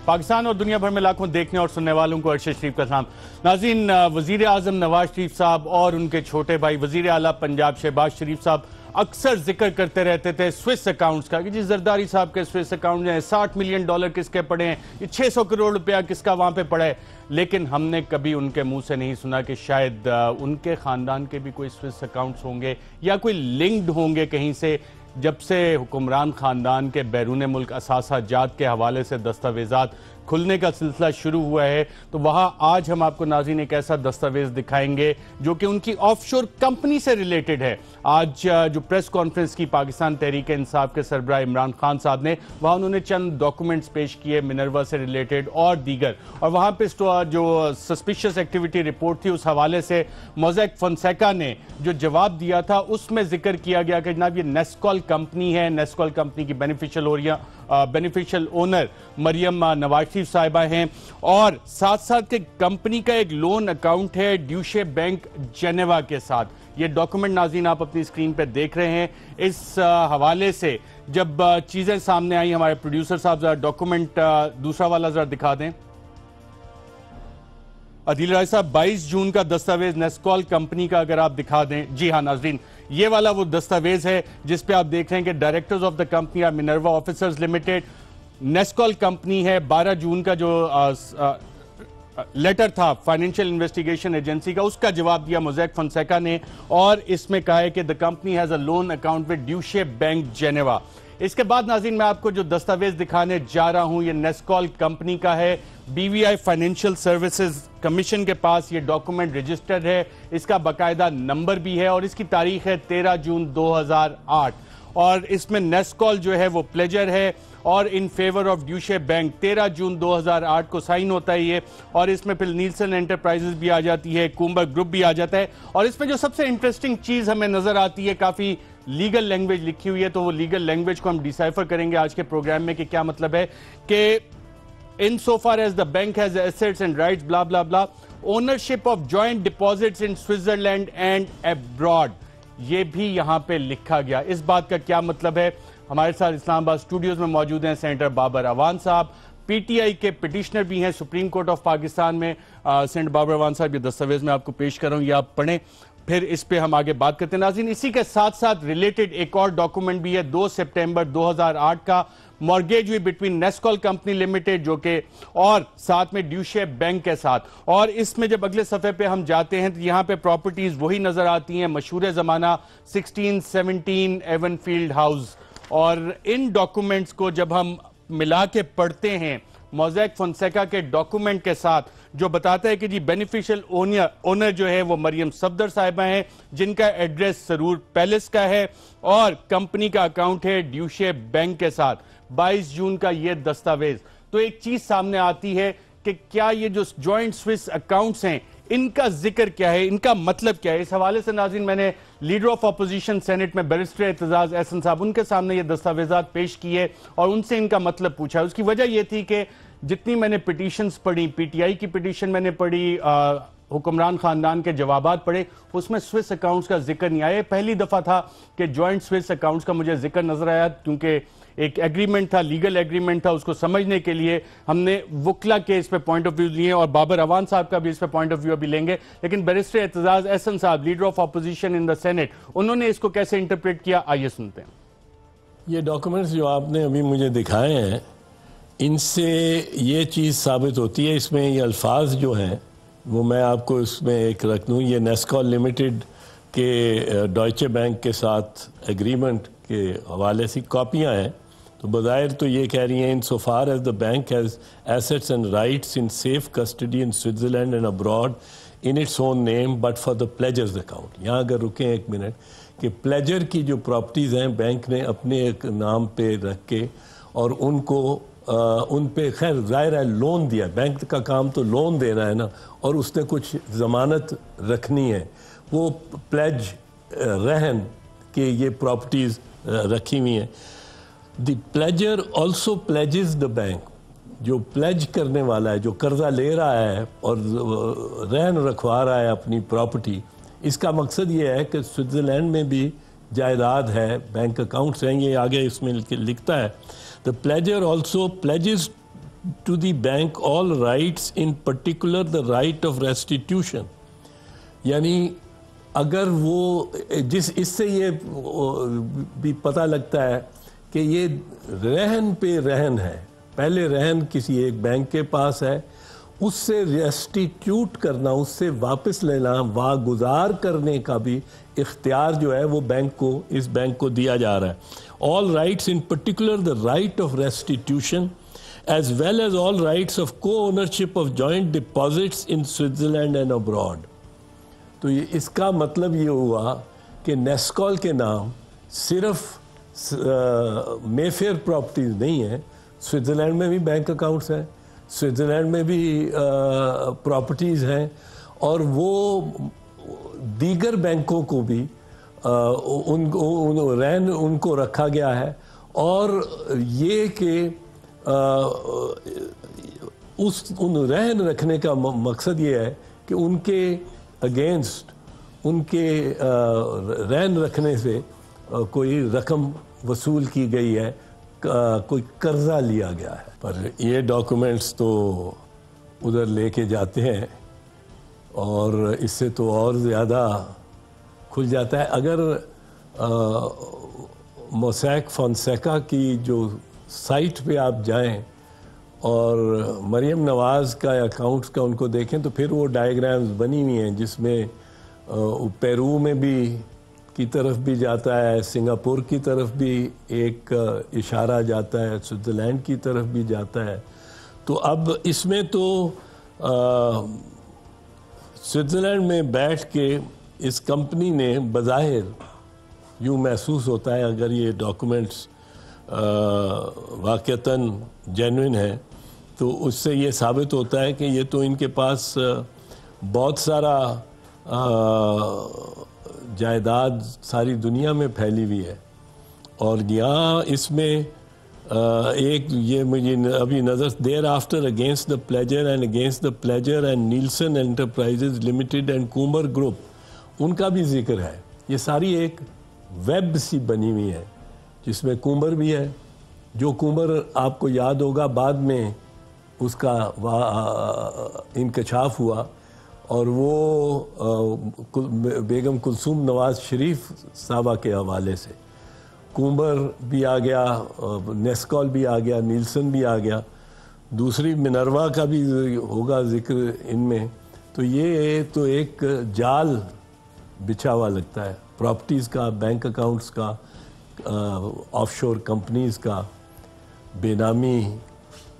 पाकिस्तान और दुनिया भर में लाखों देखने और सुनने वालों को अरशद शरीफ का सलाम। नाज़रीन, वज़ीर आज़म नवाज शरीफ साहब और उनके छोटे भाई वज़ीर आला पंजाब शहबाज शरीफ साहब अक्सर जिक्र करते रहते थे स्विस अकाउंट्स का कि जी जरदारी साहब के स्विस अकाउंट में $60 मिलियन किसके पड़े हैं, ये 600 करोड़ रुपया किसका वहां पे पड़ा है। लेकिन हमने कभी उनके मुंह से नहीं सुना कि शायद उनके खानदान के भी कोई स्विस अकाउंट्स होंगे या कोई लिंक्ड होंगे कहीं से। जब से हुक्मरान खानदान के बैरून मुल्क असासा जात के हवाले से दस्तावेजात खुलने का सिलसिला शुरू हुआ है, तो वहां आज हम आपको नाज़रीन एक ऐसा दस्तावेज दिखाएंगे जो कि उनकी ऑफशोर कंपनी से रिलेटेड है। आज जो प्रेस कॉन्फ्रेंस की पाकिस्तान तहरीक इंसाफ के सरबराह इमरान खान साहब ने, वहां उन्होंने चंद डॉक्यूमेंट्स पेश किए मिनर्वा से रिलेटेड और दीगर, और वहां पे जो सस्पिशियस एक्टिविटी रिपोर्ट थी उस हवाले से मोज़ेक फोंसेका ने जो जवाब दिया था उसमें जिक्र किया गया कि जनाब ये नेस्कॉल कंपनी है, नेस्कॉल कंपनी की बेनिफिशियल ओनर मरियम नवाज शरीफ साहिबा हैं, और साथ साथ के कंपनी का एक लोन अकाउंट है ड्यूशे बैंक जेनेवा के साथ। ये डॉक्यूमेंट नाज़रीन आप अपनी स्क्रीन पे देख रहे हैं। इस हवाले से जब चीजें सामने आई, हमारे प्रोड्यूसर साहब जरा डॉक्यूमेंट दूसरा वाला जरा दिखा दें। अदील राय साहब, 22 जून का दस्तावेज नेस्कॉल कंपनी का अगर आप दिखा दें। जी हाँ नाज़रीन, ये वाला वो दस्तावेज है जिस पे आप देख रहे हैं कि directors of the company are Minerva officers limited. नेस्कॉल कंपनी है। 12 जून का जो लेटर था फाइनेंशियल इन्वेस्टिगेशन एजेंसी का, उसका जवाब दिया मोज़ेक फोंसेका ने, और इसमें कहा है कि the company has a loan account with Deutsche Bank Geneva. इसके बाद नाज़रीन मैं आपको जो दस्तावेज दिखाने जा रहा हूं ये नेस्कॉल कंपनी का है। BVI फाइनेंशियल सर्विसेज कमीशन के पास ये डॉक्यूमेंट रजिस्टर्ड है, इसका बाकायदा नंबर भी है और इसकी तारीख है 13 जून 2008, और इसमें नेस्कॉल जो है वो प्लेजर है और in favour of Deutsche bank 13 जून 2008 को साइन होता है ये, और इसमें फिर नीलसन एंटरप्राइजेस भी आ जाती है, कुंबर ग्रुप भी आ जाता है। और इसमें जो सबसे इंटरेस्टिंग चीज हमें नजर आती है, काफी लीगल लैंग्वेज लिखी हुई है, तो वो लीगल लैंग्वेज को हम डिसाइफर करेंगे आज के प्रोग्राम में कि क्या मतलब है कि in so far as the bank has assets and rights blah blah blah, ownership of joint deposits in Switzerland and abroad, ये भी यहां पे लिखा गया। इस बात का क्या मतलब है? हमारे साथ इस्लामाबाद स्टूडियोज में मौजूद हैं सेनेटर बाबर अवान साहब, PTI के पिटिशनर भी हैं सुप्रीम कोर्ट ऑफ पाकिस्तान में। सेनेटर बाबर अवान साहब, ये दस्तावेज मैं आपको पेश कर रहा हूं, ये आप पढ़ें, फिर इस पे हम आगे बात करते हैं। नाज़रीन, इसी के साथ साथ रिलेटेड एक और डॉक्यूमेंट भी है 2 सितंबर 2008 का, मॉर्गेज हुई बिटवीन नेस्कॉल कंपनी लिमिटेड जो कि और साथ में ड्यूशे बैंक के साथ। और इसमें जब अगले सफ़े पे हम जाते हैं तो यहाँ पे प्रॉपर्टीज वही नजर आती हैं, मशहूर ज़माना 1617 एवनफील्ड हाउस। और इन डॉक्यूमेंट्स को जब हम मिला के पढ़ते हैं मोज़ेक फोंसेका के डॉक्यूमेंट के साथ, जो बताता है कि जी बेनिफिशियल ओनर जो है वो मरियम सफदर साहिबा हैं, जिनका एड्रेस सरूर पैलेस का है, और कंपनी का अकाउंट है ड्यूशे बैंक के साथ। 22 जून का ये दस्तावेज, तो एक चीज सामने आती है कि क्या ये जो जॉइंट स्विस अकाउंट्स हैं इनका जिक्र क्या है, इनका मतलब क्या है। इस हवाले से नाज़रीन मैंने लीडर ऑफ अपोजिशन सेनेट में बैरिस्टर एतजाज एहसन साहब, उनके सामने ये दस्तावेजात पेश किए और उनसे इनका मतलब पूछा। उसकी वजह यह थी कि जितनी मैंने पिटीशंस पढ़ी, PTI की पिटीशन मैंने पढ़ी, हुक्मरान खानदान के जवाबात पढ़े, उसमें स्विस अकाउंट्स का जिक्र नहीं आया। पहली दफा था कि जॉइंट स्विस अकाउंट्स का मुझे जिक्र नजर आया, क्योंकि एक एग्रीमेंट था, लीगल एग्रीमेंट था, उसको समझने के लिए हमने वकला के इस पे पॉइंट ऑफ व्यू लिए और बाबर अवान साहब का भी इस पे पॉइंट ऑफ व्यू अभी लेंगे। लेकिन बैरिस्टर एतजाज एहसन साहब, leader of opposition in the senate, उन्होंने इसको कैसे इंटरप्रेट किया, आइए सुनते हैं। ये डॉक्यूमेंट्स जो आपने अभी मुझे दिखाए हैं, इनसे ये चीज़ साबित होती है, इसमें ये अल्फाज जो हैं वो मैं आपको इसमें एक रख दूँ। ये नेस्कॉल लिमिटेड के डॉइचे बैंक के साथ एग्रीमेंट के हवाले से कॉपियाँ हैं। तो बज़ाहिर तो ये कह रही हैं, in so far as the bank has assets and rights in safe custody in Switzerland and abroad in its own name but for the pledger's account. यहाँ अगर रुकें एक मिनट, कि प्लेजर की जो प्रॉपर्टीज़ हैं बैंक ने अपने एक नाम पे रख के और उनको उन पे खैर ज़ाहिर है लोन दिया, बैंक का काम तो लोन देना है ना, और उसने कुछ ज़मानत रखनी है, वो प्लेज रहन के ये प्रॉपर्टीज़ रखी हुई हैं। The pleasure also pledges the bank, जो प्लेज करने वाला है, जो कर्जा ले रहा है और रहन रखवा रहा है अपनी प्रॉपर्टी, इसका मकसद ये है कि स्विट्ज़रलैंड में भी जायदाद है, बैंक अकाउंट्स हैं, ये आगे इसमें लिखता है। The pleasure also pledges to the bank all rights, in particular the right of restitution. यानी अगर वो इससे ये भी पता लगता है कि ये रहन पे रहन है, पहले रहन किसी एक बैंक के पास है, उससे रेस्टिट्यूट करना, उससे वापस लेना, वागुजार करने का भी इख्तियार जो है वो बैंक को, इस बैंक को दिया जा रहा है. All rights, in particular the right of restitution, as well as all rights of co ownership of joint deposits in Switzerland and abroad. तो ये इसका मतलब ये हुआ कि नेस्कॉल के नाम सिर्फ मेफेयर प्रॉपर्टीज नहीं है, स्विट्जरलैंड में भी बैंक अकाउंट्स हैं, स्विट्ज़रलैंड में भी प्रॉपर्टीज़ हैं, और वो दीगर बैंकों को भी उनको रखा गया है. और ये कि उन रहन रखने का मकसद ये है कि उनके अगेंस्ट, उनके रहन रखने से कोई रकम वसूल की गई है, कोई कर्जा लिया गया है. पर ये डॉक्यूमेंट्स तो उधर लेके जाते हैं और इससे तो और ज़्यादा खुल जाता है. अगर मोसैक फोनसेका की जो साइट पे आप जाएं और मरियम नवाज़ का अकाउंट्स का उनको देखें तो फिर वो डायग्राम्स बनी हुई हैं जिसमें पेरू में भी की तरफ भी जाता है, सिंगापुर की तरफ भी एक इशारा जाता है, स्विट्ज़रलैंड की तरफ भी जाता है. तो अब इसमें तो स्विट्ज़रलैंड में बैठ के इस कंपनी ने बज़ाहिर यूँ महसूस होता है, अगर ये डॉक्यूमेंट्स वाक़तन जेन्युइन है तो उससे ये साबित होता है कि ये तो इनके पास बहुत सारा जायदाद सारी दुनिया में फैली हुई है. और यहाँ इसमें एक ये मुझे अभी नज़र, thereafter against the pledger and against the pledger and Nielsen Enterprises Limited and Kumar group, उनका भी जिक्र है. ये सारी एक वेब सी बनी हुई है जिसमें कूमर भी है. जो कूमर आपको याद होगा बाद में उसका इंकशाफ हुआ और वो बेगम कुलसूम नवाज़ शरीफ साहबा के हवाले से कूमर भी आ गया, नेस्कॉल भी आ गया, नीलसन भी आ गया, दूसरी मिनरवा का भी होगा जिक्र इनमें. तो ये तो एक जाल बिछा हुआ लगता है प्रॉपर्टीज़ का, बैंक अकाउंट्स का, ऑफशोर कंपनीज़ का, बेनामी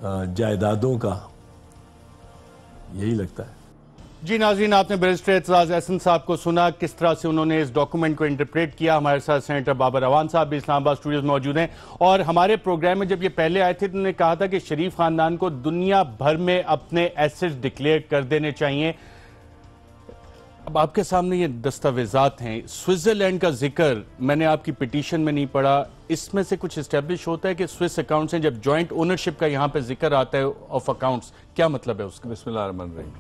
जायदादों का, यही लगता है. जी नाज़रीन, आपने बैरिस्टर एतजाज़ एहसन साहब को सुना किस तरह से उन्होंने इस डॉक्यूमेंट को इंटरप्रेट किया. हमारे साथ सेनेटर बाबर अवान साहब भी इस्लामाबाद स्टूडियोज में मौजूद हैं और हमारे प्रोग्राम में जब ये पहले आए थे तो उन्होंने कहा था कि शरीफ खानदान को दुनिया भर में अपने एसेट्स डिक्लेयर कर देने चाहिए. अब आपके सामने ये दस्तावेजात हैं, स्विट्जरलैंड का जिक्र मैंने आपकी पिटीशन में नहीं पढ़ा. इसमें से कुछ इस्टेब्लिश होता है कि स्विस अकाउंट्स हैं, जब जॉइंट ओनरशिप का यहाँ पे जिक्र आता है ऑफ अकाउंट्स, क्या मतलब है उसका? बिस्मिल्लाहिर्रहमानिर्रहीम.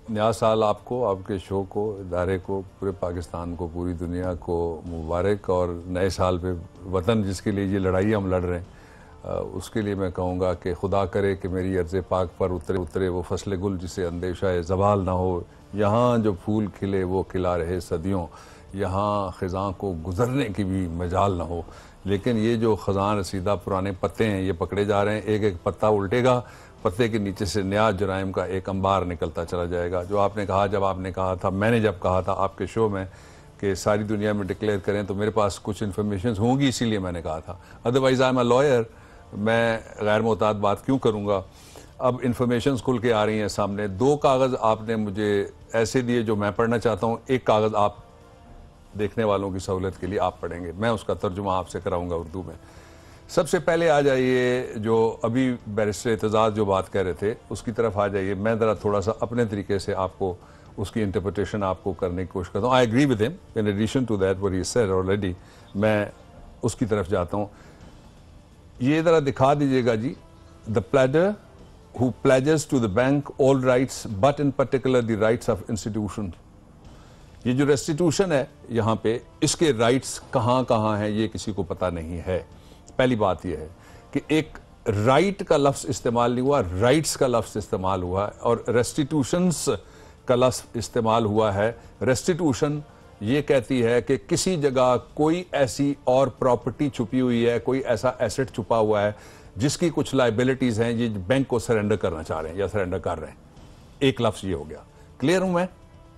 नया साल आपको, आपके शो को, इदारे को, पूरे पाकिस्तान को, पूरी दुनिया को मुबारक. और नए साल पे वतन जिसके लिए ये लड़ाई हम लड़ रहे हैं उसके लिए मैं कहूँगा कि खुदा करे कि मेरी अर्ज़ पाक पर उतरे वो फसल गुल जिसे अंदेशा ज़वाल ना हो. यहाँ जो फूल खिले वो खिला रहे सदियों, यहाँ ख़ज़ां को गुज़रने की भी मजाल ना हो. लेकिन ये जो ख़ज़ां रसीदा पुराने पत्ते हैं ये पकड़े जा रहे हैं. एक एक पत्ता उल्टेगा, पत्ते के नीचे से नया जराइम का एक अंबार निकलता चला जाएगा. जो आपने कहा, जब आपने कहा था, मैंने जब कहा था आपके शो में कि सारी दुनिया में डिक्लेयर करें, तो मेरे पास कुछ इन्फॉर्मेशन होंगी, इसीलिए मैंने कहा था. Otherwise I am a lawyer, मैं गैर मुताद बात क्यों करूँगा. अब इन्फॉर्मेशन खुल के आ रही हैं सामने. 2 कागज़ आपने मुझे ऐसे दिए जो मैं पढ़ना चाहता हूँ. एक कागज़ आप देखने वालों की सहूलत के लिए आप पढ़ेंगे, मैं उसका तर्जुमा आपसे कराऊंगा उर्दू में. सबसे पहले आ जाइए, जो अभी बैरिस्टर एतजाज़ जो बात कह रहे थे उसकी तरफ आ जाइए. मैं ज़रा थोड़ा सा अपने तरीके से आपको उसकी इंटरप्रिटेशन आपको करने की कोशिश करता हूँ. I agree with him in addition to that what he said already. मैं उसकी तरफ जाता हूँ. ये ज़रा दिखा दीजिएगा जी. The pledger who pledges to the bank all rights but in particular the rights of institution. ये जो रेस्टिट्यूशन है यहाँ पे, इसके राइट्स कहाँ कहाँ हैं ये किसी को पता नहीं है. पहली बात यह है कि एक राइट का लफ्ज़ इस्तेमाल नहीं हुआ, राइट्स का लफ्ज़ इस्तेमाल हुआ है, और रेस्टिट्यूशंस का लफ्ज़ इस्तेमाल हुआ है। रेस्टिट्यूशन ये कहती है कि किसी जगह कोई ऐसी और प्रॉपर्टी छुपी हुई है, कोई ऐसा एसेट छुपा हुआ है जिसकी कुछ लाइबिलिटीज़ हैं, ये बैंक को सरेंडर करना चाह रहे हैं या सरेंडर कर रहे हैं। एक लफ्ज़ ये हो गया। क्लियर हूं मैं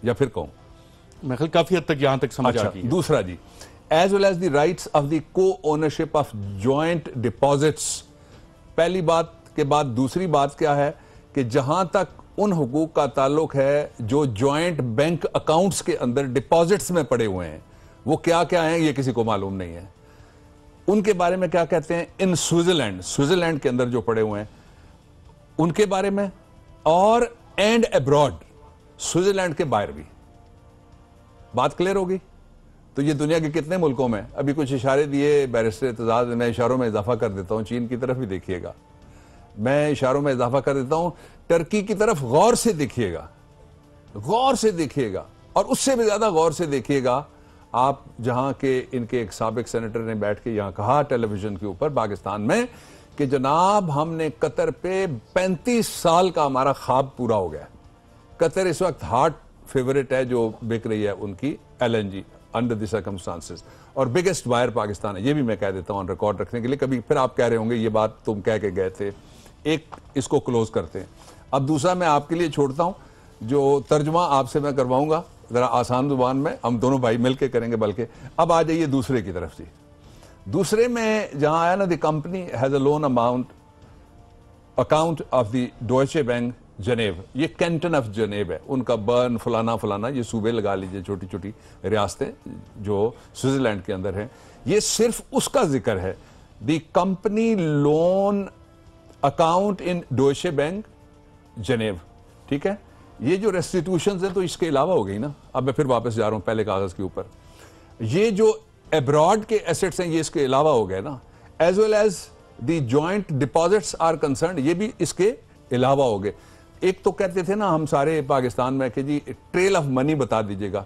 या फिर कहूं? मैं ख्याल काफी हद तक यहां तक समझ आ गई है। दूसरा जी, as well as the rights of the co ownership of joint deposits. पहली बात के बाद दूसरी बात क्या है कि जहां तक उन हुकूक का ताल्लुक है जो जॉइंट बैंक अकाउंट्स के अंदर डिपॉजिट्स में पड़े हुए हैं, वो क्या क्या हैं ये किसी को मालूम नहीं है। उनके बारे में क्या कहते हैं? इन स्विट्जरलैंड, स्विट्जरलैंड के अंदर जो पड़े हुए हैं उनके बारे में, और एंड अब्रॉड, स्विट्जरलैंड के बाहर भी। बात क्लियर होगी? तो ये दुनिया के कितने मुल्कों में, अभी कुछ इशारे दिए बैरिस्टर एतजाज, मैं इशारों में इजाफा कर देता हूं, चीन की तरफ भी देखिएगा, मैं इशारों में इजाफा कर देता हूं, टर्की की तरफ गौर से देखिएगा, गौर से देखिएगा, और उससे भी ज्यादा गौर से देखिएगा आप जहां के इनके एक साबिक सेनेटर ने बैठ के यहां कहा टेलीविजन के ऊपर पाकिस्तान में कि जनाब हमने कतर पे 35 साल का हमारा ख्वाब पूरा हो गया। कतर इस वक्त हार्ट फेवरेट है जो बिक रही है उनकी LNG अंडर द सर्कमस्टांसेस, और बिगेस्ट बायर पाकिस्तान है। ये भी मैं कह देता हूं ऑन रिकॉर्ड रखने के लिए, कभी फिर आप कह रहे होंगे ये बात तुम कह के गए थे। एक इसको क्लोज करते हैं। अब दूसरा मैं आपके लिए छोड़ता हूं, जो तर्जुमा आपसे मैं करवाऊंगा जरा आसान जुबान में, हम दोनों भाई मिलके करेंगे। बल्कि अब आ जाइए दूसरे की तरफ जी। दूसरे में जहां आया ना, the company has a loan amount account of the Deutsche Bank Geneva, ये कैंटन ऑफ जनेव है उनका, बर्न फलाना फलाना, ये सूबे लगा लीजिए, छोटी छोटी रियासतें जो स्विट्जरलैंड के अंदर हैं। ये सिर्फ उसका जिक्र है, the company loan account in Deutsche Bank Geneva. ठीक है, ये जो रेस्टिट्यूशंस हैं तो इसके अलावा हो गई ना। अब मैं फिर वापस जा रहा हूं पहले कागज के ऊपर। ये जो अब्रॉड के एसेट्स हैं ये इसके अलावा हो गए ना, as well as the joint deposits are concern, ये भी इसके अलावा हो गए। एक तो कहते थे ना हम सारे पाकिस्तान में कि जी ट्रेल ऑफ मनी बता दीजिएगा,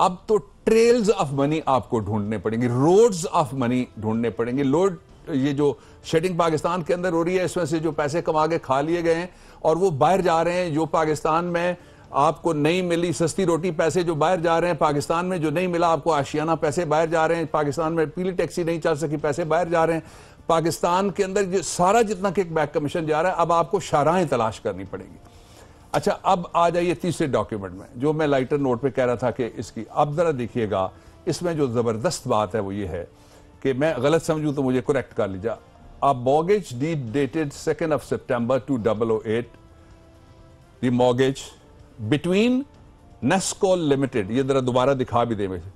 अब तो ट्रेल्स ऑफ मनी आपको ढूंढने पड़ेंगे, रोड्स ऑफ मनी ढूंढने पड़ेंगे। लोड ये जो शेडिंग पाकिस्तान के अंदर हो रही है, इसमें से जो पैसे कमा के खा लिए गए हैं और वो बाहर जा रहे हैं, जो पाकिस्तान में आपको नहीं मिली सस्ती रोटी पैसे जो बाहर जा रहे हैं, पाकिस्तान में जो नहीं मिला आपको आशियाना पैसे बाहर जा रहे हैं, पाकिस्तान में पीली टैक्सी नहीं चल सकी पैसे बाहर जा रहे हैं, पाकिस्तान के अंदर जो सारा जितना किक बैक कमीशन जा रहा है, अब आपको शाराएं तलाश करनी पड़ेगी। अच्छा, अब आ जाइए तीसरे डॉक्यूमेंट में, जो मैं लाइटर नोट पे कह रहा था कि इसकी, अब जरा देखिएगा, इसमें जो जबरदस्त बात है वो ये है कि मैं गलत समझूं तो मुझे करेक्ट कर लीजिए। A mortgage deed dated 2nd of September 2008, the mortgage between Nescol Limited, ये जरा दोबारा दिखा भी दे मुझे,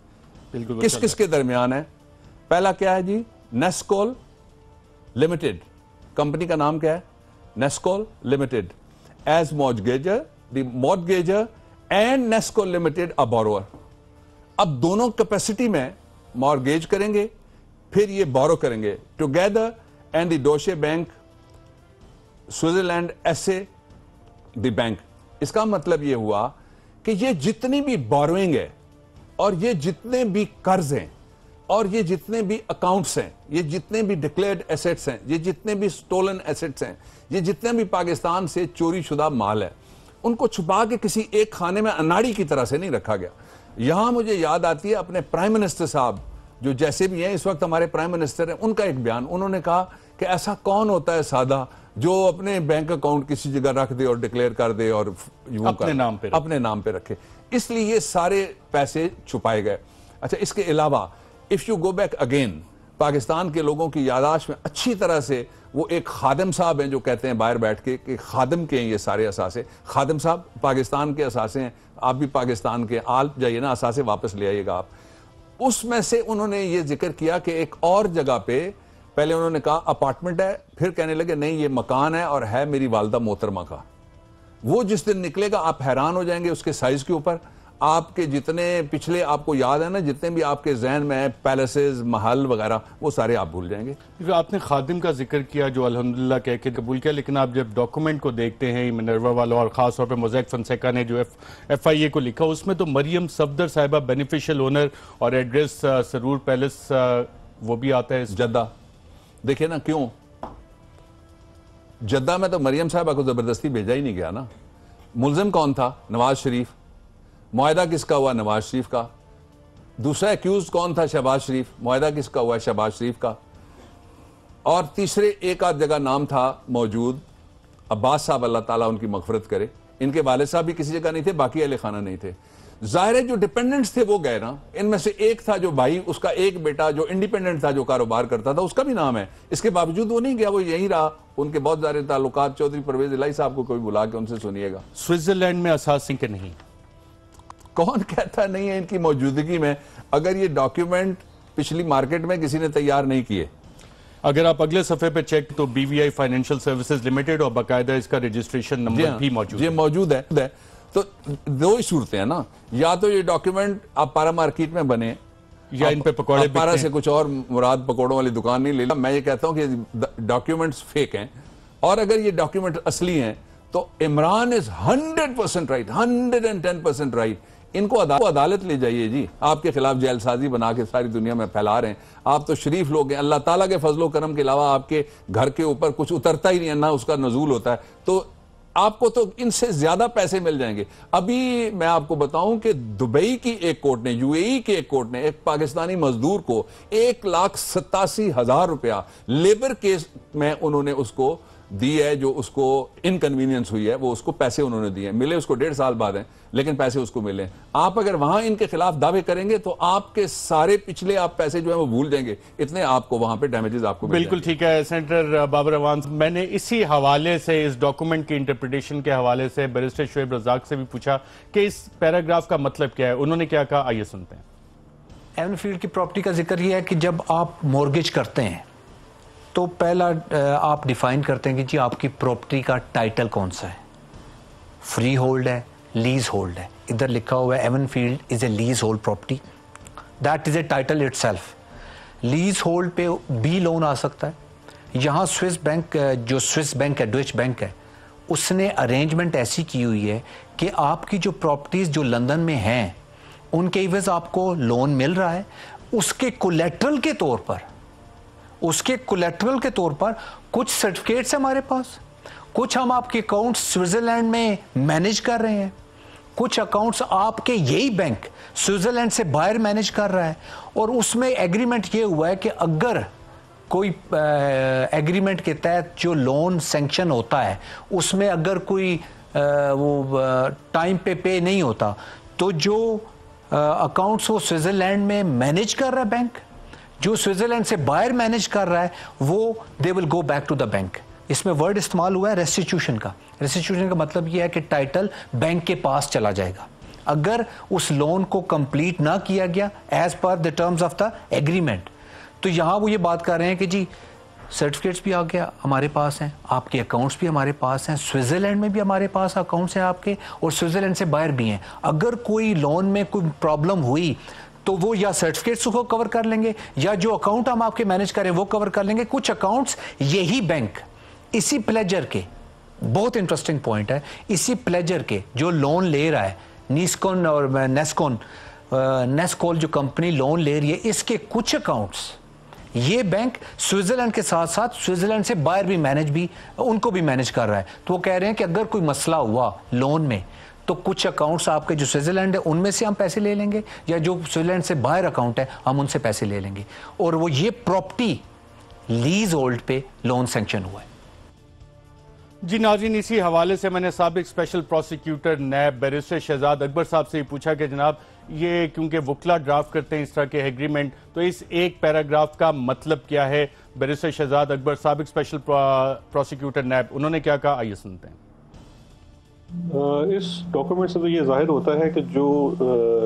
बिल्कुल किस किस के दरमियान है। पहला क्या है जी? Nescol Limited, कंपनी का नाम क्या है? Nescol Limited, as mortgager, the mortgager and Nescol Limited a borrower। अब दोनों कैपेसिटी में मॉर्गेज करेंगे, फिर ये बोरो करेंगे together, and the Deutsche bank Switzerland ऐसे द बैंक। इसका मतलब ये हुआ कि ये जितनी भी बोरोइंग है और ये जितने भी कर्ज हैं और ये जितने भी अकाउंट्स हैं, ये जितने भी डिक्लेयर्ड एसेट्स हैं, ये जितने भी स्टोलन एसेट्स हैं, ये जितने भी पाकिस्तान से चोरी शुदा माल है, उनको छुपा के किसी एक खाने में अनाड़ी की तरह से नहीं रखा गया। यहां मुझे याद आती है अपने प्राइम मिनिस्टर साहब, जो जैसे भी हैं इस वक्त हमारे प्राइम मिनिस्टर हैं, उनका एक बयान, उन्होंने कहा कि ऐसा कौन होता है सादा जो अपने बैंक अकाउंट किसी जगह रख दे और डिक्लेयर कर दे और अपने नाम पे रखे। इसलिए ये सारे पैसे छुपाए गए। अच्छा, इसके अलावा if you go back again, Pakistan के लोगों की यादाश्त में अच्छी तरह से वो एक खादिम साहब हैं जो कहते हैं बाहर बैठ के कि खादिम के हैं ये सारे असासे। खादिम साहब पाकिस्तान के असासे हैं, आप भी पाकिस्तान के, आल जाइए ना, असासे वापस ले आइएगा आप। उसमें से उन्होंने ये जिक्र किया कि एक और जगह पे, पहले उन्होंने कहा अपार्टमेंट है, फिर कहने लगे नहीं ये मकान है और है मेरी वालदा मोहतरमा का। वो जिस दिन निकलेगा आप हैरान हो जाएंगे उसके साइज के ऊपर। आपके जितने पिछले, आपको याद है ना, जितने भी आपके जहन में है पैलेसेस, महल वगैरह, वो सारे आप भूल जाएंगे। आपने खादिम का जिक्र किया जो अल्हम्दुलिल्लाह कह के कबूल किया, लेकिन आप जब डॉक्यूमेंट को देखते हैं मिनर्वा वालों और खास तौर पे मोज़ेक फोंसेका ने जो FIA को लिखा, उसमें तो मरियम सफदर साहिबा बेनिफिशियल ओनर और एड्रेस सरूर पैलेस वो भी आता है जद्दा। देखिए ना, क्यों जद्दा में तो मरियम साहबा को ज़बरदस्ती भेजा ही नहीं गया ना। मुलजिम कौन था? नवाज शरीफ। मुआहदा किसका हुआ? नवाज शरीफ का। दूसरा एक्यूज कौन था? शहबाज शरीफ। मुआहदा किसका हुआ? शहबाज शरीफ का। और तीसरे एक आध जगह नाम था मौजूद अब्बास साहब, अल्लाह ताला उनकी मगफरत करे। इनके वालिद साहब भी किसी जगह नहीं थे, बाकी अहले खाना नहीं थे। जाहिर है जो डिपेंडेंट्स थे वो गए ना। इनमें से एक था जो भाई, उसका एक बेटा जो इंडिपेंडेंट था, जो कारोबार करता था, उसका भी नाम है। इसके बावजूद वो नहीं गया, वो यहीं रहा। उनके बहुत सारे ताल्लुकात चौधरी परवेज इलाही साहब को कोई बुला के उनसे सुनिएगा। स्विट्जरलैंड में असासिंग के नहीं, कौन कहता नहीं है इनकी मौजूदगी में? अगर ये डॉक्यूमेंट पिछली मार्केट में किसी ने तैयार नहीं किए, अगर आप अगले सफे पे चेक तो BVI फाइनेंशियल सर्विसेज लिमिटेड और बाकायदा इसका रजिस्ट्रेशन नंबर भी मौजूद है। मौजूद है। तो दो ही सूरतें हैं ना, या तो ये डॉक्यूमेंट आप पारा मार्केट में बने, या इन पे पकौड़े पारा से कुछ और मुराद पकौड़ों वाली दुकान नहीं ले ला। मैं ये कहता हूं कि डॉक्यूमेंट्स फेक हैं, और अगर ये डॉक्यूमेंट असली हैं तो इमरान इज 100% राइट, 110% राइट। इनको अदालत ले जाइए जी। आपके खिलाफ जेलसाजी बना के सारी दुनिया में फैला रहे हैं। आप तो शरीफ लोग हैं, अल्लाह ताला के फजलो करम के अलावा आपके घर के ऊपर कुछ उतरता ही नहीं है, ना उसका नजूल होता है। तो आपको तो इनसे ज्यादा पैसे मिल जाएंगे। अभी मैं आपको बताऊं कि दुबई की एक कोर्ट ने, UAE की एक कोर्ट ने एक पाकिस्तानी मजदूर को 1,87,000 रुपया लेबर केस में उन्होंने उसको दी है। जो उसको इनकन्वीनियंस हुई है वो उसको पैसे उन्होंने दिए। मिले उसको 1.5 साल बाद हैं, लेकिन पैसे उसको मिले। आप अगर वहां इनके खिलाफ दावे करेंगे तो आपके सारे पिछले आप पैसे जो है वो भूल जाएंगे, इतने आपको वहां पे डैमेजेस आपको बिल्कुल ठीक है। सेनेटर बाबर अवान, मैंने इसी हवाले से, इस डॉक्यूमेंट की इंटरप्रिटेशन के हवाले से बैरिस्टर शोएब रज़ाक से भी पूछा कि इस पैराग्राफ का मतलब क्या है। उन्होंने क्या कहा, आइए सुनते हैं। एवन फील्ड की प्रॉपर्टी का जिक्र यह है कि जब आप मॉर्गेज करते हैं तो पहला आप डिफाइन करते हैं कि जी आपकी प्रॉपर्टी का टाइटल कौन सा है, फ्री होल्ड है, लीज होल्ड है। इधर लिखा हुआ है Avenfield is a lease hold property, that is a title itself. Lease hold पे बी लोन आ सकता है। यहाँ स्विस बैंक, जो स्विस बैंक है, डॉइच बैंक है, उसने अरेंजमेंट ऐसी की हुई है कि आपकी जो प्रॉपर्टीज जो लंदन में हैं उनके इवज आपको लोन मिल रहा है। उसके कोलेट्रल के तौर पर कुछ सर्टिफिकेट्स हमारे पास, कुछ हम आपके अकाउंट्स स्विट्जरलैंड में मैनेज कर रहे हैं, कुछ अकाउंट्स आपके यही बैंक स्विट्जरलैंड से बाहर मैनेज कर रहा है। और उसमें एग्रीमेंट ये हुआ है कि अगर कोई एग्रीमेंट के तहत जो लोन सैंक्शन होता है उसमें अगर कोई वो टाइम पे नहीं होता तो जो अकाउंट्स वो स्विट्जरलैंड में मैनेज कर रहा है बैंक, जो स्विट्जरलैंड से बाहर मैनेज कर रहा है, वो they will go back to the bank. इसमें वर्ड इस्तेमाल हुआ है रेस्टिट्यूशन का। रेस्टिट्यूशन का मतलब यह है कि टाइटल बैंक के पास चला जाएगा अगर उस लोन को कंप्लीट ना किया गया as per the terms of the agreement. तो यहां वो ये बात कर रहे हैं कि जी सर्टिफिकेट्स भी आ गया हमारे पास हैं, आपके अकाउंट्स भी हमारे पास हैं, स्विट्जरलैंड में भी हमारे पास अकाउंट्स हैं आपके, और स्विट्जरलैंड से बाहर भी हैं। अगर कोई लोन में कोई प्रॉब्लम हुई तो वो या सर्टिफिकेट्स को कवर कर लेंगे या जो अकाउंट हम आपके मैनेज करें वो कवर कर लेंगे। कुछ अकाउंट्स यही बैंक इसी प्लेजर के, बहुत इंटरेस्टिंग पॉइंट है, इसी प्लेजर के जो लोन ले रहा है, नीस्कॉन और नेस्कोल जो कंपनी लोन ले रही है, इसके कुछ अकाउंट्स ये बैंक स्विट्जरलैंड के साथ साथ स्विट्जरलैंड से बाहर भी उनको भी मैनेज कर रहा है। तो वो कह रहे हैं कि अगर कोई मसला हुआ लोन में तो कुछ अकाउंट्स आपके जो स्विट्जरलैंड है उनमें से हम पैसे ले लेंगे, या जो स्विट्जरलैंड से बाहर अकाउंट है हम उनसे पैसे ले लेंगे। और वो ये प्रॉपर्टी लीज होल्ड पे लोन सैंक्शन हुआ है। जी नाज़रीन, इसी हवाले से मैंने साबिक स्पेशल प्रोसिक्यूटर नैब बैरिस्टर शहजाद अकबर साहब से पूछा कि जनाब ये क्योंकि वकला ड्राफ्ट करते हैं इस तरह के एग्रीमेंट, तो इस एक पैराग्राफ का मतलब क्या है। बैरिस्टर शहजाद अकबर साबिक स्पेशल प्रोसिक्यूटर नैब, उन्होंने क्या कहा, आइए सुनते हैं। इस डॉक्यूमेंट से तो ये जाहिर होता है कि जो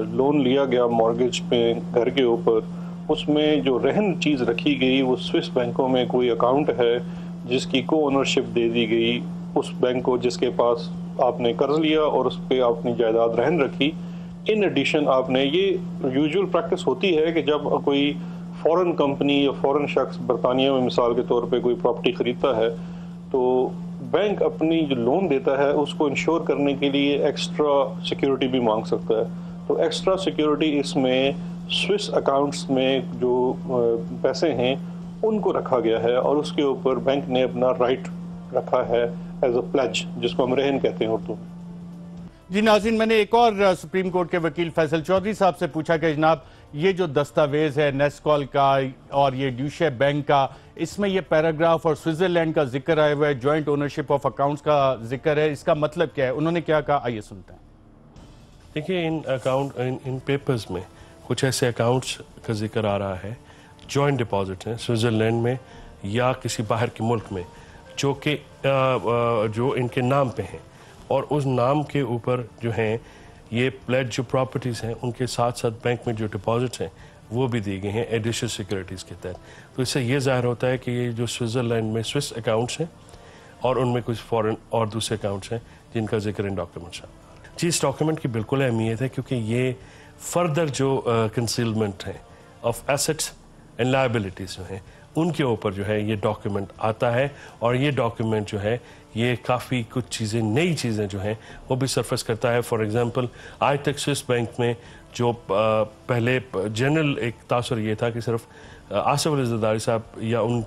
लोन लिया गया मॉर्गेज पे घर के ऊपर, उसमें जो रहन चीज़ रखी गई वो स्विस बैंकों में कोई अकाउंट है जिसकी को ओनरशिप दे दी गई उस बैंक को जिसके पास आपने कर्ज लिया और उस पर अपनी जायदाद रहन रखी। इन एडिशन आपने, ये यूजुअल प्रैक्टिस होती है कि जब कोई फॉरेन कंपनी या फॉरेन शख्स बरतानिया में मिसाल के तौर पे कोई प्रॉपर्टी खरीदता है तो बैंक अपनी जो लोन देता है उसको इंश्योर करने के लिए एक्स्ट्रा सिक्योरिटी भी मांग सकता है। तो एक्स्ट्रा सिक्योरिटी इसमें स्विस अकाउंट्स में जो पैसे हैं उनको रखा गया है और उसके ऊपर बैंक ने अपना राइट रखा है एज अ प्लेज, जिसको हम रहन कहते हैं उर्दू में। जी नाज़रीन, मैंने एक और सुप्रीम कोर्ट के वकील फैसल चौधरी साहब से पूछा कि जनाब ये जो दस्तावेज है नेस्कॉल का और ये ड्यूशे बैंक का, इसमें ये पैराग्राफ और स्विट्जरलैंड का जिक्र आया हुआ है, जॉइंट ओनरशिप ऑफ अकाउंट्स का जिक्र है, इसका मतलब क्या है? उन्होंने क्या कहा, आइए सुनते हैं। देखिए, इन पेपर्स में कुछ ऐसे अकाउंट्स का जिक्र आ रहा है, जॉइंट डिपॉजिट हैं स्विट्जरलैंड में या किसी बाहर के मुल्क में, जो इनके नाम पे हैं, और उस नाम के ऊपर जो हैं ये प्लेज जो प्रॉपर्टीज़ हैं उनके साथ साथ बैंक में जो डिपॉजिट्स हैं वो भी दी गई हैं एडिशनल सिक्योरिटीज़ के तहत। तो इससे ये ज़ाहिर होता है कि ये जो स्विट्ज़रलैंड में स्विस अकाउंट्स हैं और उनमें कुछ फॉरेन और दूसरे अकाउंट्स हैं जिनका जिक्र इन डॉक्यूमेंट्स है। जी, इस डॉक्यूमेंट की बिल्कुल अहमियत है क्योंकि ये फर्दर जो कंसीलमेंट है ऑफ एसेट्स एंड लायबिलिटीज़ जो हैं उनके ऊपर जो है ये डॉक्यूमेंट आता है, और ये डॉक्यूमेंट जो है ये काफ़ी कुछ चीज़ें, नई चीज़ें जो हैं वो भी सरफेस करता है। फॉर एग्जांपल, आज तक स्विस बैंक में जो पहले जनरल एक तासुर ये था कि सिर्फ आसिफ अली ज़रदारी साहब या उन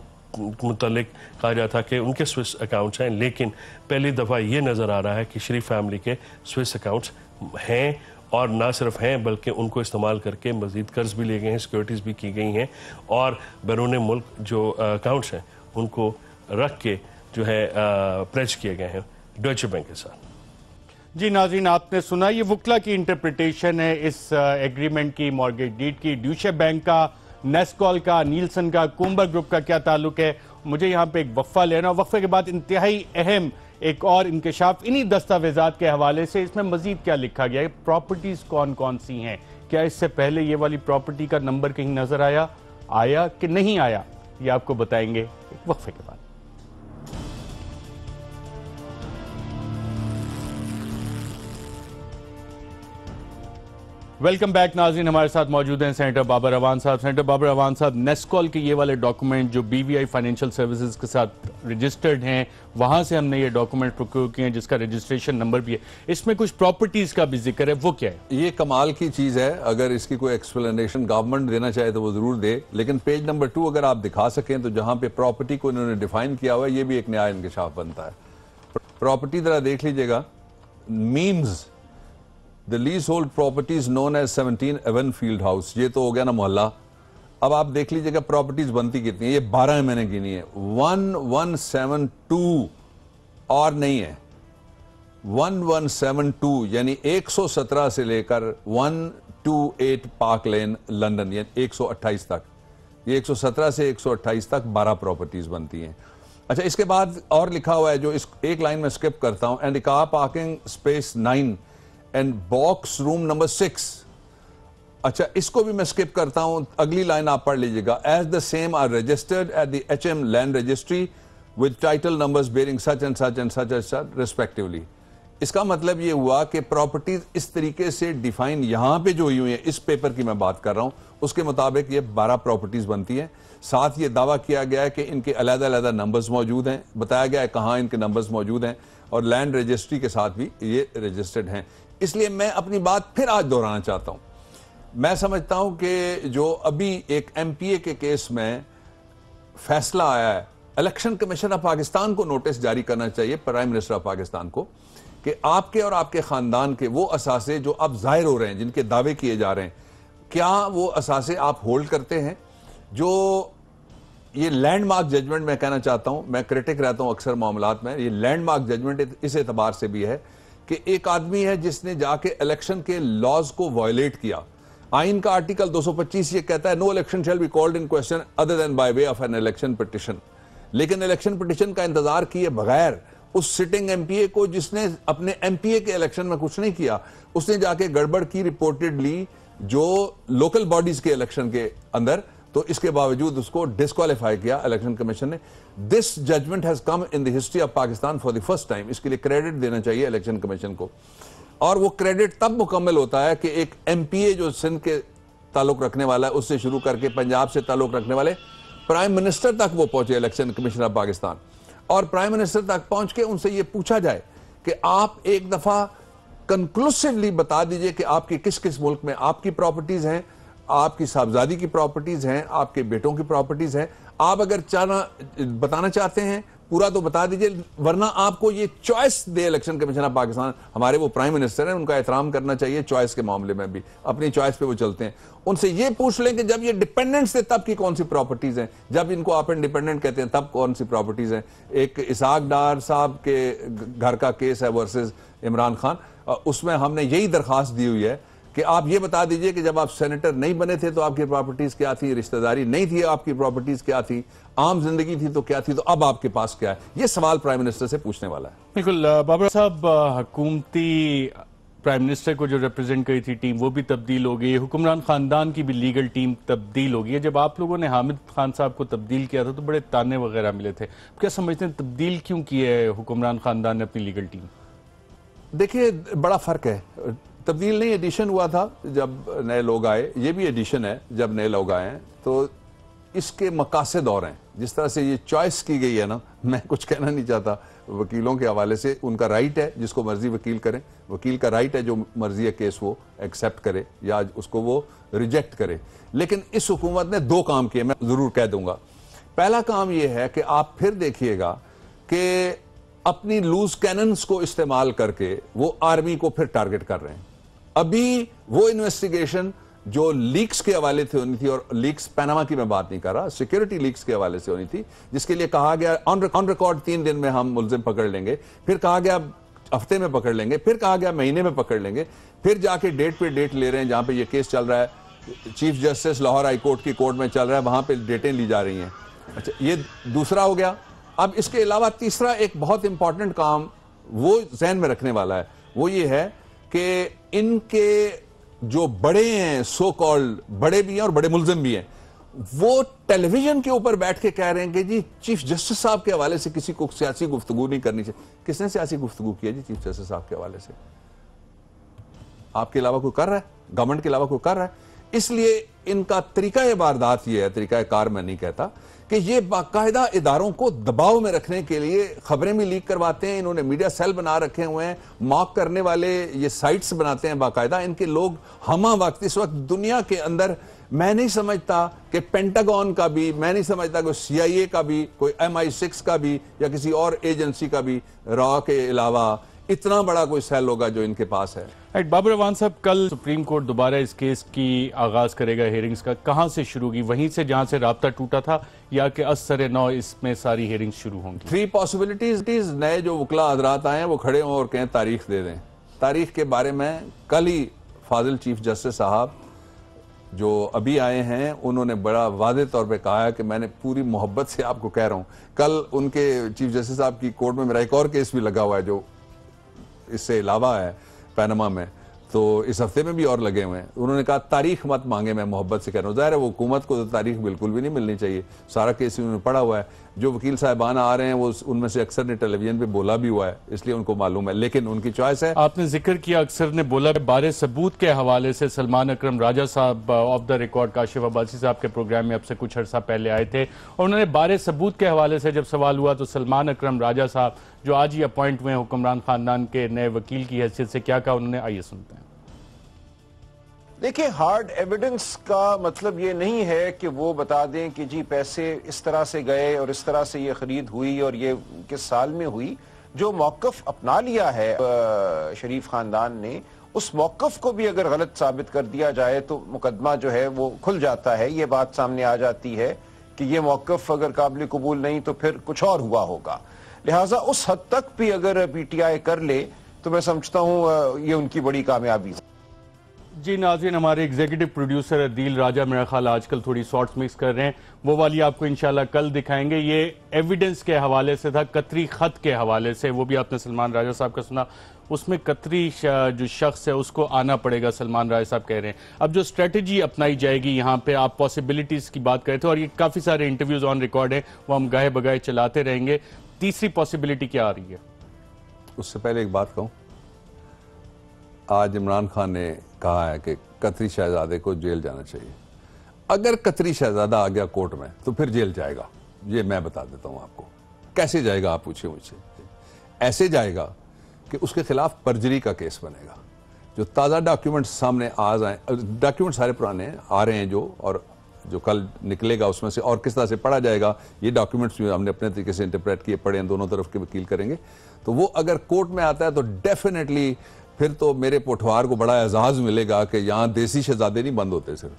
मुतल्लिक कहा जाता कि उनके स्विस अकाउंट्स हैं, लेकिन पहली दफ़ा ये नज़र आ रहा है कि शरीफ फैमिली के स्विस अकाउंट्स हैं, और ना सिर्फ हैं बल्कि उनको इस्तेमाल करके मज़ीद कर्ज भी लिए गए हैं, सिक्योरिटीज़ भी की गई हैं, और बैरून मुल्क जो अकाउंट्स हैं उनको रख के जो है प्लेज किए गए हैं डॉइचे बैंक के साथ। जी नाज़रीन, आपने सुना, ये वुकला की इंटरप्रिटेशन है इस एग्रीमेंट की, मॉर्गेज डीड की। ड्यूशे बैंक का, नेस्कॉल का, नीलसन का, कुम्बर ग्रुप का क्या ताल्लुक है? मुझे यहाँ पे एक वक्फा लेना, वक्फे के बाद इंतहाई अहम एक और इंकशाफ इन्हीं दस्तावेजात के हवाले से। इसमें मजीद क्या लिखा गया है, प्रॉपर्टीज कौन कौन सी हैं, क्या इससे पहले ये वाली प्रॉपर्टी का नंबर कहीं नजर आया कि नहीं आया, ये आपको बताएंगे एक वक्फे के बाद। वेलकम बैक नाज़रीन, हमारे साथ मौजूद हैं सेनेटर बाबर अवान साहब। सेनेटर बाबर अवान साहब, नेस्कॉल के ये वाले डॉक्यूमेंट जो BVI फाइनेंशियल सर्विसेज के साथ रजिस्टर्ड हैं, वहाँ से हमने ये डॉक्यूमेंट प्रोक्योर किए हैं जिसका रजिस्ट्रेशन नंबर भी है, इसमें कुछ प्रॉपर्टीज़ का भी जिक्र है, वो क्या है? ये कमाल की चीज़ है। अगर इसकी कोई एक्सप्लेनेशन गवर्नमेंट देना चाहे तो वो ज़रूर दे, लेकिन पेज नंबर 2 अगर आप दिखा सकें तो जहाँ पे प्रॉपर्टी को इन्होंने डिफाइन किया हुआ है, ये भी एक नया इंकशाफ बनता है। प्रॉपर्टी ज़रा देख लीजिएगा, means the lease hold properties known as 17 Avenfield house, ये तो हो गया ना मोहल्ला। अब आप देख लीजिएगा प्रॉपर्टीज बनती कितनी है, ये 12 मैंने गिनी है, 1172 और नहीं है, 1172 यानी 117 से लेकर 128 पार्क लेन लंदन, यानी 128 तक, ये 117 से 128 तक 12 प्रॉपर्टीज बनती हैं। अच्छा, इसके बाद और लिखा हुआ है जो इस एक लाइन में स्किप करता हूं, and car parking space 9 and box room number 6। अच्छा, इसको भी मैं स्किप करता हूं, अगली लाइन आप पढ़ लीजिएगा, as the same are registered at the HM land registry with title numbers bearing such and such and such and such respectively. इसका मतलब ये हुआ कि प्रॉपर्टीज इस तरीके से डिफाइन यहां पे जो हुई है, इस पेपर की मैं बात कर रहा हूं, उसके मुताबिक ये 12 प्रॉपर्टीज बनती हैं। साथ ये दावा किया गया है कि इनके अलग-अलग नंबर्स मौजूद हैं, बताया गया है कहां इनके नंबर्स मौजूद हैं, और लैंड रजिस्ट्री के साथ भी ये रजिस्टर्ड हैं। इसलिए मैं अपनी बात फिर आज दोहराना चाहता हूं। मैं समझता हूं कि जो अभी एक MPA के केस में फैसला आया है, इलेक्शन कमीशन ऑफ पाकिस्तान को नोटिस जारी करना चाहिए, प्राइम मिनिस्टर ऑफ पाकिस्तान को, कि आपके और आपके खानदान के वो असासे जो अब जाहिर हो रहे हैं, जिनके दावे किए जा रहे हैं, क्या वो असासे आप होल्ड करते हैं? जो ये लैंडमार्क जजमेंट, मैं कहना चाहता हूं, मैं क्रिटिक रहता हूं अक्सर मामलात में, ये लैंडमार्क जजमेंट इस एतबार से भी है कि एक आदमी है जिसने जाके इलेक्शन के लॉज को वायलेट किया। आइन का आर्टिकल 225 ये कहता है, no election shall be called in question other than by way of an election petition. लेकिन इलेक्शन पिटिशन का इंतजार किए बगैर उस सिटिंग MPA को, जिसने अपने MPA के इलेक्शन में कुछ नहीं किया, उसने जाके गड़बड़ की रिपोर्टेडली जो लोकल बॉडीज के इलेक्शन के अंदर, तो इसके बावजूद उसको डिस्क्वालीफाई किया इलेक्शन कमीशन ने। This judgement has come in the history of Pakistan for the first time. इसके लिए क्रेडिट देना चाहिए इलेक्शन कमीशन को, और वो क्रेडिट तब मुकम्मल होता है कि एक MPA जो सिंध के ताल्लुक रखने वाला है, उससे शुरू करके पंजाब से ताल्लुक रखने वाले प्राइम मिनिस्टर तक वो पहुंचे, इलेक्शन कमीशन ऑफ पाकिस्तान, और प्राइम मिनिस्टर तक पहुंच के उनसे ये पूछा जाए कि आप एक दफा कंक्लूसिवली बता दीजिए कि आपकी किस किस मुल्क में आपकी प्रॉपर्टीज हैं, आपकी साहबजादी की प्रॉपर्टीज हैं, आपके बेटों की प्रॉपर्टीज हैं। आप अगर बताना चाहते हैं पूरा तो बता दीजिए, वरना आपको ये choice they election commission of Pakistan, हमारे वो प्राइम मिनिस्टर हैं, उनका एहतराम करना चाहिए चॉइस के मामले में भी, अपनी चॉइस पे वो चलते हैं। उनसे ये पूछ लें कि जब ये डिपेंडेंट्स थे तब की कौन सी प्रॉपर्टीज हैं, जब इनको आप इंडिपेंडेंट कहते हैं तब कौन सी प्रॉपर्टीज हैं। एक इसाक डार साहब के घर का केस है वर्सेस इमरान खान, उसमें हमने यही दरखास्त दी हुई है कि आप ये बता दीजिए कि जब आप सेनेटर नहीं बने थे तो आपकी प्रॉपर्टीज क्या थी, रिश्तेदारी नहीं थी आपकी प्रॉपर्टीज क्या थी, आम जिंदगी थी तो क्या थी, तो अब आपके पास क्या है। ये सवाल प्राइम मिनिस्टर से पूछने वाला है। बिल्कुल बाबर साहब, हुकूमती प्राइम मिनिस्टर को जो रिप्रेजेंट करी थी टीम वो भी तब्दील हो गई, हुक्मरान खानदान की भी लीगल टीम तब्दील हो गई है। जब आप लोगों ने हामिद खान साहब को तब्दील किया था तो बड़े ताने वगैरह मिले थे, क्या समझते हैं तब्दील क्यों की है हुक्मरान खानदान ने अपनी लीगल टीम? देखिए बड़ा फर्क है, तब्दील नहीं एडिशन हुआ था जब नए लोग आए, ये भी एडिशन है जब नए लोग आए हैं, तो इसके मकासद और हैं। जिस तरह से ये चॉइस की गई है ना, मैं कुछ कहना नहीं चाहता वकीलों के हवाले से, उनका राइट है जिसको मर्जी वकील करें, वकील का राइट है जो मर्जी है केस वो एक्सेप्ट करे या उसको वो रिजेक्ट करे। लेकिन इस हुकूमत ने दो काम किए, मैं जरूर कह दूंगा। पहला काम ये है कि आप फिर देखिएगा कि अपनी लूज कैनन्स को इस्तेमाल करके वो आर्मी को फिर टारगेट कर रहे हैं। अभी वो इन्वेस्टिगेशन जो लीक्स के हवाले से होनी थी, और लीक्स पनामा की मैं बात नहीं कर रहा, सिक्योरिटी लीक्स के हवाले से होनी थी, जिसके लिए कहा गया ऑन रिकॉर्ड 3 दिन में हम मुलजिम पकड़ लेंगे, फिर कहा गया हफ्ते में पकड़ लेंगे, फिर कहा गया महीने में पकड़ लेंगे, फिर जाके डेट पे डेट ले रहे हैं। जहां पे ये केस चल रहा है chief justice Lahore high court की कोर्ट में चल रहा है, वहां पे डेटें ली जा रही हैं। अच्छा, ये दूसरा हो गया। अब इसके अलावा तीसरा एक बहुत इंपॉर्टेंट काम वो जहन में रखने वाला है, वो ये है कि इनके जो बड़े हैं, सो कॉल्ड बड़े भी हैं और बड़े मुल्जिम भी हैं, वो टेलीविजन के ऊपर बैठ के कह रहे हैं कि जी चीफ जस्टिस साहब के हवाले से किसी को सियासी गुफ्तगू नहीं करनी चाहिए। किसने सियासी गुफ्तगू की है जी चीफ जस्टिस साहब के हवाले से? आपके अलावा कोई कर रहा है? गवर्नमेंट के अलावा कोई कर रहा है? इसलिए इनका तरीका वारदात ये है, तरीका कार मैं नहीं कहता, कि ये बाकायदा इदारों को दबाव में रखने के लिए खबरें भी लीक करवाते हैं। इन्होंने मीडिया सेल बना रखे हुए हैं, मॉक करने वाले ये साइट्स बनाते हैं बाकायदा। इनके लोग हमा वक्त इस वक्त दुनिया के अंदर, मैं नहीं समझता कि पेंटागन का भी, मैं नहीं समझता कोई CIA का भी, कोई MI6 का भी या किसी और एजेंसी का भी, रॉ के अलावा इतना बड़ा कोई सेल होगा जो इनके पास है। बाबर रवान साहब, कल सुप्रीम कोर्ट दोबारा इस केस की आगाज करेगा हियरिंग्स का, कहां से शुरू होगी? वहीं से जहां से राब्ता टूटा था, या कि असर नौ इसमें सारी हियरिंग्स शुरू होंगी? 3 पॉसिबिलिटीज। नए जो वकला हजरात आए हैं वो खड़े हों और कहें तारीख दे दें। तारीख के बारे में कल ही फाजिल चीफ जस्टिस साहब जो अभी आए हैं उन्होंने बड़ा वादे तौर पे कहा है कि मैंने पूरी मोहब्बत से आपको कह रहा हूं, कल उनके चीफ जस्टिस साहब की कोर्ट में मेरा एक और केस भी लगा हुआ है जो इससे अलावा है पनामा में, तो इस हफ्ते में भी और लगे हुए हैं। उन्होंने कहा तारीख मत मांगे, मैं मोहब्बत से कह रहा हूँ। ज़ाहिर है वो हुकूमत को तो तारीख बिल्कुल भी नहीं मिलनी चाहिए, सारा केस उन्होंने पढ़ा हुआ है। जो वकील साहबान आ रहे हैं वो उनमें से अक्सर ने टेलीविजन पे बोला भी हुआ है, इसलिए उनको मालूम है, लेकिन उनकी चॉइस है। आपने जिक्र किया अक्सर ने बोला, बारे सबूत के हवाले से सलमान अकरम राजा साहब of the record Kashif Abbasi साहब के प्रोग्राम में अब से कुछ अर्सा पहले आए थे और उन्होंने बारे सबूत के हवाले से जब सवाल हुआ तो सलमान अकरम राजा साहब जो आज ही अपॉइंट हुए हुक्मरान खानदान के नए वकील की हैसियत से क्या कहा उन्होंने, आइए सुनते हैं। देखिए, हार्ड एविडेंस का मतलब ये नहीं है कि वो बता दें कि जी पैसे इस तरह से गए और इस तरह से ये खरीद हुई और ये किस साल में हुई। जो मौकफ अपना लिया है शरीफ खानदान ने, उस मौकफ को भी अगर गलत साबित कर दिया जाए तो मुकदमा जो है वो खुल जाता है। ये बात सामने आ जाती है कि ये मौकफ अगर काबिल कबूल नहीं तो फिर कुछ और हुआ होगा। लिहाजा उस हद तक भी अगर PTI कर ले तो मैं समझता हूँ ये उनकी बड़ी कामयाबी है। जी नाज़रीन, हमारे एग्जीक्यूटिव प्रोड्यूसर अदील राजा मेरा ख्याल आजकल थोड़ी शॉर्ट्स मिक्स कर रहे हैं, वो वाली आपको इंशाल्लाह कल दिखाएंगे। ये एविडेंस के हवाले से था, कतरी खत के हवाले से, वो भी आपने सलमान राजा साहब का सुना। उसमें कतरी जो शख्स है उसको आना पड़ेगा, सलमान राजा साहब कह रहे हैं। अब जो स्ट्रेटजी अपनाई जाएगी यहाँ पे, आप पॉसिबिलिटीज़ की बात कर रहे थे और ये काफ़ी सारे इंटरव्यूज़ ऑन रिकॉर्ड हैं, वो हम गाहे बगाहे चलाते रहेंगे। तीसरी पॉसिबिलिटी क्या आ रही है? उससे पहले एक बात कहूँ, आज इमरान खान ने कहा है कि कतरी शहजादे को जेल जाना चाहिए। अगर कतरी शहजादा आ गया कोर्ट में तो फिर जेल जाएगा, ये मैं बता देता हूं आपको। कैसे जाएगा आप पूछिए मुझसे। ऐसे जाएगा कि उसके खिलाफ परजरी का केस बनेगा। जो ताज़ा डॉक्यूमेंट्स सामने आ जाए, डॉक्यूमेंट सारे पुराने आ रहे हैं जो, और जो कल निकलेगा उसमें से और किस तरह से पढ़ा जाएगा, ये डॉक्यूमेंट्स भी हमने अपने तरीके से इंटरप्रेट किए, पढ़े हैं, दोनों तरफ के वकील करेंगे। तो वो अगर कोर्ट में आता है तो डेफिनेटली फिर तो मेरे पोठवार को बड़ा एजाज मिलेगा कि यहाँ देसी शहजादे नहीं बंद होते सिर्फ,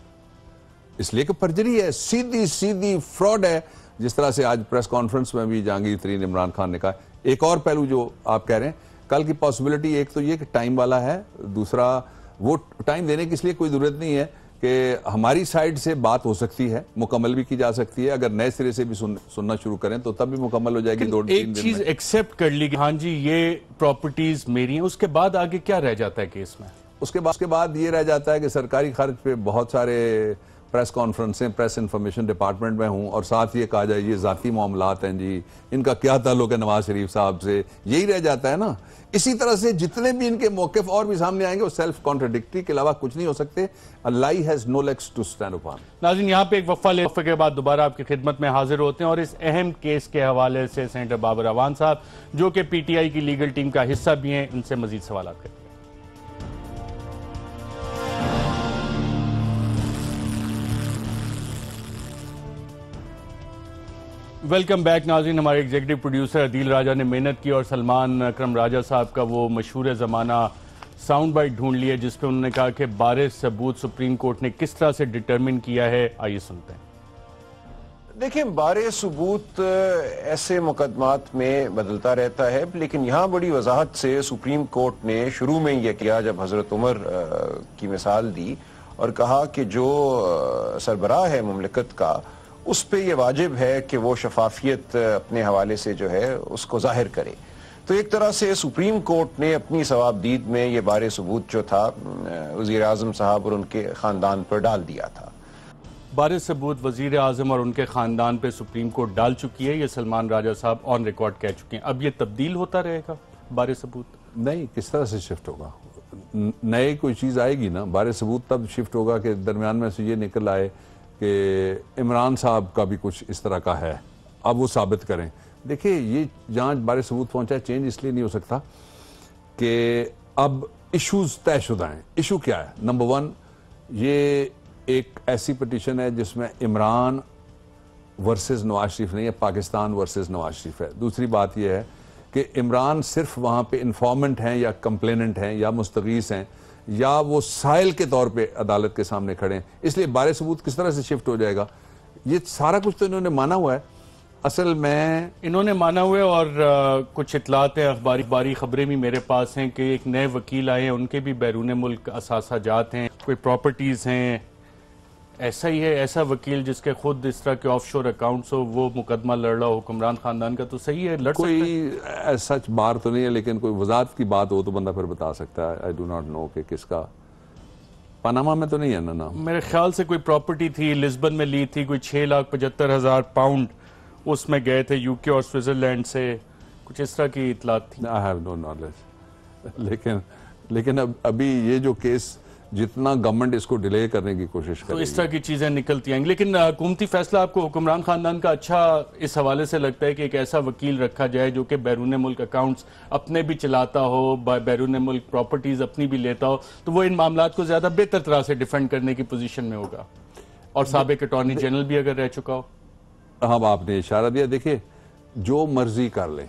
इसलिए कि फर्जरी है, सीधी सीधी फ्रॉड है। जिस तरह से आज प्रेस कॉन्फ्रेंस में भी जहांगीर तरीन इमरान खान ने कहा। एक और पहलू जो आप कह रहे हैं, कल की पॉसिबिलिटी एक तो ये कि टाइम वाला है, दूसरा वो टाइम देने की इसलिए कोई जरूरत नहीं है कि हमारी साइड से बात हो सकती है, मुकम्मल भी की जा सकती है, अगर नए सिरे से भी सुनना शुरू करें तो तब भी मुकम्मल हो जाएगी। एक चीज एक्सेप्ट कर ली, हाँ जी ये प्रॉपर्टीज मेरी हैं, उसके बाद आगे क्या रह जाता है केस में? उसके बाद ये रह जाता है कि सरकारी खर्च पे बहुत सारे प्रेस कॉन्फ्रेंसें, प्रेस इंफॉर्मेशन डिपार्टमेंट में हूँ, और साथ ये कहा जाए ये जाती मामलात हैं जी, इनका क्या ताल्लुक है नवाज शरीफ साहब से, यही रह जाता है ना। इसी तरह से जितने भी इनके मौक़िफ़ और भी सामने आएंगे वो सेल्फ कॉन्ट्राडिक्टरी के अलावा कुछ नहीं हो सकते। A lie has no legs to stand upon. नाज़रीन, यहाँ पे एक वक्फे के बाद दोबारा आपकी खिदमत में हाजिर होते हैं और इस अहम केस के हवाले से सेनेटर बाबर अवान साहब, जो कि PTI की लीगल टीम का हिस्सा भी हैं, इनसे मजीद सवाल करेंगे। वेलकम बैक नाज़रीन। हमारे एग्जीक्यूटिव प्रोड्यूसर अदील राजा ने मेहनत की और सलमान अकरम राजा साहब का वो मशहूर ज़माना साउंड बाइट ढूंढ लिया जिसपे उन्होंने कहा कि बारे सबूत सुप्रीम कोर्ट ने किस तरह से डिटरमिन किया है, आइए सुनते हैं। देखिए, बारे सबूत ऐसे मुकदमात में बदलता रहता है, लेकिन यहाँ बड़ी वजाहत से सुप्रीम कोर्ट ने शुरू में यह किया जब हजरत उमर की मिसाल दी और कहा कि जो सरबराह है मुमलिकत का, उस पे ये वाजिब है कि वो शफाफियत अपने हवाले से जो है उसको जाहिर करे। तो एक तरह से सुप्रीम कोर्ट ने अपनी सवाबदीद में ये बारे सबूत जो था वज़ीर आज़म साहब और उनके ख़ानदान पर डाल दिया था। बारे सबूत वज़ीर आज़म और उनके ख़ानदान पे सुप्रीम कोर्ट डाल चुकी है, ये सलमान राजा साहब ऑन रिकॉर्ड कह चुके हैं। अब ये तब्दील होता रहेगा बारे सबूत? नहीं, किस तरह से शिफ्ट होगा? नए कोई चीज़ आएगी ना, बारे सबूत तब शिफ्ट होगा कि दरमियान में से ये निकल आए कि इमरान साहब का भी कुछ इस तरह का है, अब वो साबित करें। देखिए, ये जहाँ बारे सबूत पहुँचा है, चेंज इसलिए नहीं हो सकता कि अब इश्यूज तयशुदा हैं। इशू क्या है? नंबर 1, ये एक ऐसी पिटीशन है जिसमें इमरान वर्सेस नवाज शरीफ नहीं है, पाकिस्तान वर्सेस नवाज शरीफ है। दूसरी बात यह है कि इमरान सिर्फ वहाँ पे इंफॉर्मेंट हैं या कंप्लेनेंट हैं या मुस्तगीस हैं या वो साइल के तौर पे अदालत के सामने खड़े हैं। इसलिए बारे सबूत किस तरह से शिफ्ट हो जाएगा? ये सारा कुछ तो इन्होंने माना हुआ है। असल में इन्होंने माना हुआ है और कुछ इतलात है, अखबारी खबरें भी मेरे पास हैं कि एक नए वकील आए हैं, उनके भी बैरून मुल्क असासाजात हैं, कोई प्रॉपर्टीज़ हैं। ऐसा ही है, ऐसा वकील जिसके खुद इस तरह के ऑफशोर अकाउंट्स हो, वो मुकदमा लड़ रहा हो हुक्मरान खानदान का, तो सही है, लड़ सकता है। सच बार तो नहीं है, लेकिन कोई वजाहत की बात हो तो बंदा फिर बता सकता है। आई डू नॉट नो कि किसका, पनामा में तो नहीं है ना नाम। मेरे ख्याल से कोई प्रॉपर्टी थी, लिस्बन में ली थी, कोई 6,75,000 पाउंड, उसमें गए थे यूके और स्विट्जरलैंड से, कुछ इस तरह की इतलात थी। I have no knowledge. लेकिन अभी ये जो केस, जितना गवर्नमेंट इसको डिले करने की कोशिश करेगी, तो इस तरह की चीजें निकलती आएंगी। लेकिन हुकूमती फैसला आपको हुक्मरान खानदान का अच्छा इस हवाले से लगता है कि एक ऐसा वकील रखा जाए जो कि बैरून मुल्क अकाउंट्स अपने भी चलाता हो, बैरून मुल्क प्रॉपर्टीज अपनी भी लेता हो, तो वो इन मामलात को ज्यादा बेहतर तरह से डिफेंड करने की पोजीशन में होगा, और साबिक अटॉर्नी जनरल भी अगर रह चुका हो। हाँ, आपने इशारा दिया। देखिए, जो मर्जी कर लें,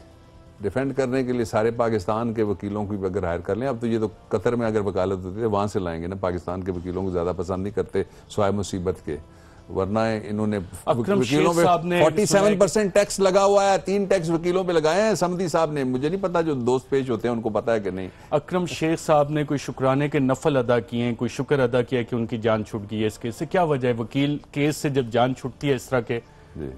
डिफेंड करने के लिए सारे पाकिस्तान के वकीलों को भी अगर हायर कर लें। अब तो ये तो कतर में अगर वकालत होती है वहाँ से लाएंगे ना, पाकिस्तान के वकीलों को ज़्यादा पसंद नहीं करते स्वाय मुसीबत के, वरना इन्होंने वकीलों पे 47% टैक्स लगा हुआ है, 3 टैक्स वकीलों पे लगाए हैं समदी साहब ने। मुझे नहीं पता, जो दोस्त पेश होते हैं उनको पता है कि नहीं। अकरम शेख साहब ने कोई शुक्राने के नफल अदा किए हैं, कोई शुक्र अदा किया कि उनकी जान छूट गई है इस केस से, क्या वजह है? वकील केस से जब जान छूटती है इस तरह के, जी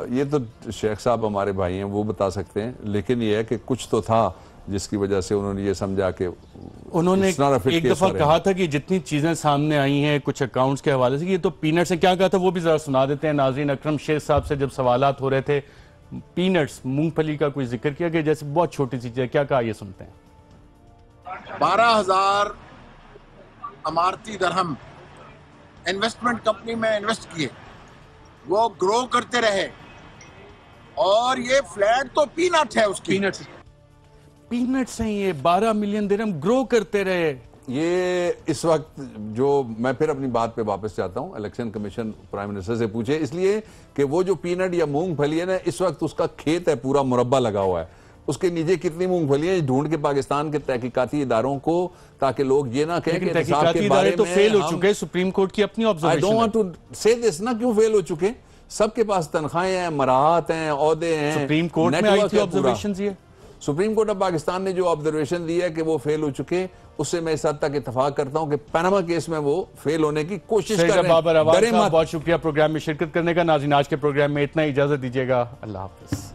ये तो शेख साहब हमारे भाई हैं, वो बता सकते हैं। लेकिन ये है कि कुछ तो था जिसकी वजह से उन्होंने ये समझा कि उन्होंने एक दफा कहा था कि जितनी चीजें सामने आई हैं कुछ अकाउंट्स के हवाले से, ये तो पीनट्स है। क्या कहा था वो भी जरा सुना देते हैं नाज़रीन। अकरम शेख साहब से जब सवालात हो रहे थे, पीनट्स मूंगफली का कोई जिक्र किया कि जैसे बहुत छोटी चीज है, क्या कहा ये सुनते हैं। 12,000 अमारती दरहम इन्वेस्टमेंट कंपनी में इन्वेस्ट किए, वो ग्रो करते रहे, और ये फ्लैट तो पीनट है उसकी, पीनट्स हैं ये, 12 मिलियन दिरहम ग्रो करते रहे। ये इस वक्त जो मैं फिर अपनी बात पे वापस जाता हूं, इलेक्शन कमीशन प्राइम मिनिस्टर से पूछे, इसलिए कि वो जो पीनट या मूंगफली है ना, इस वक्त उसका खेत है, पूरा मुरब्बा लगा हुआ है, उसके नीचे कितनी मूंगफली है ढूंढ के पाकिस्तान के तहकीकाती इदारों को, ताकि लोग ये ना कहें कि तहकीकाती इदारे तो फेल हो चुके, सुप्रीम कोर्ट की अपनी observation. I don't want to say this ना, क्यों फेल हो चुके? सबके पास तनख्वाहें हैं, मराहत हैं, ओहदे हैं, सुप्रीम कोर्ट में आई थी ऑब्जर्वेशन। ये सुप्रीम कोर्ट ऑफ पाकिस्तान ने जो ऑब्जर्वेशन दी है कि वो फेल हो चुके, उससे मैं इस हद तक इत्तेफाक करता हूं कि पनामा केस में वो फेल होने की कोशिश कर रहे हैं। बहुत शुक्रिया प्रोग्राम में शिरकत करने का। नाज़रीन, आज के प्रोग्राम में इतना, इजाजत दीजिएगा, अल्लाह हाफिज।